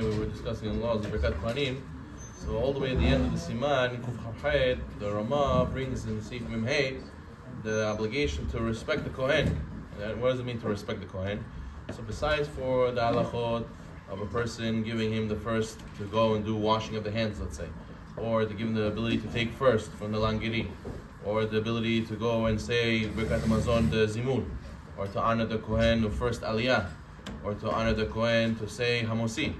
We were discussing the laws of Birkat Kohanim. So all the way at the end of the Siman, the Ramah brings in Seif Mem Hey the obligation to respect the Kohen. And what does it mean to respect the Kohen? So besides for the halachot of a person giving him the first to go and do washing of the hands, let's say, or to give him the ability to take first from the Langiri, or the ability to go and say Birkat Hamazon the Zimun, or to honor the Kohen the first Aliyah, or to honor the Kohen to say Hamosi.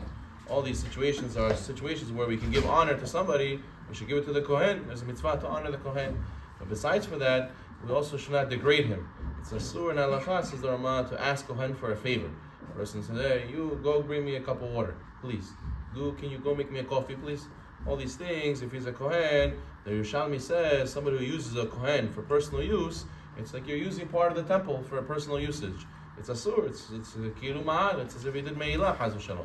All these situations are situations where we can give honor to somebody. We should give it to the Kohen. There's a mitzvah to honor the Kohen. But besides for that, we also should not degrade him. It's a sur and halacha, says the Ramah, to ask Kohen for a favor. The person says, hey, you go bring me a cup of water, please. Can you go make me a coffee, please? All these things, if he's a Kohen, the Yerushalmi says, somebody who uses a Kohen for personal use, it's like you're using part of the temple for a personal usage. It's a sur, it's a kilu ma'al, it's as if he did me'ilah, haz v'shalom.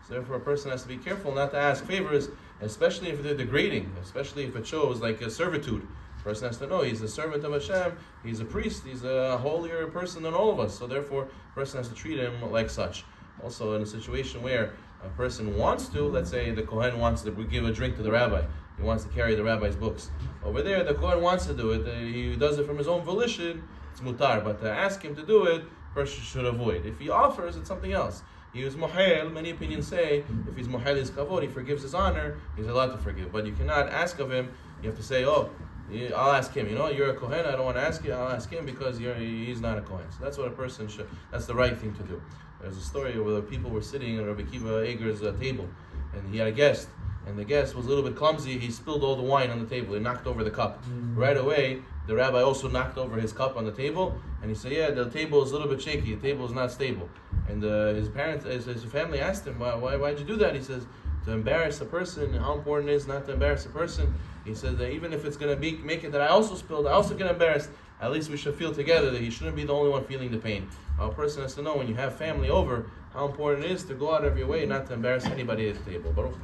So therefore a person has to be careful not to ask favors, especially if they're degrading, especially if it shows like a servitude. The person has to know he's a servant of Hashem, he's a priest, he's a holier person than all of us. So therefore a person has to treat him like such. Also in a situation where a person wants to, let's say the Kohen wants to give a drink to the rabbi, he wants to carry the rabbi's books. Over there the Kohen wants to do it, he does it from his own volition, it's mutar, but to ask him to do it, a person should avoid. If he offers, it's something else. He was mohel, many opinions say, if he's mohel his kavod, he forgives his honor, he's allowed to forgive. But you cannot ask of him, you have to say, I'll ask him. You're a Kohen, I don't want to ask you, I'll ask him because he's not a Kohen. So that's what a person should, that's the right thing to do. There's a story where the people were sitting at Rabbi Kiva Eger's table, and he had a guest, and the guest was a little bit clumsy, he spilled all the wine on the table, he knocked over the cup. Right away, the rabbi also knocked over his cup on the table, and he said, the table is a little bit shaky, the table is not stable. And his family asked him, why'd you do that? He says, to embarrass a person. How important it is not to embarrass a person. He says that even if it's going to make it that I also spilled, I also get embarrassed, at least we should feel together that he shouldn't be the only one feeling the pain. A person has to know when you have family over, how important it is to go out of your way not to embarrass anybody at the table. Baruch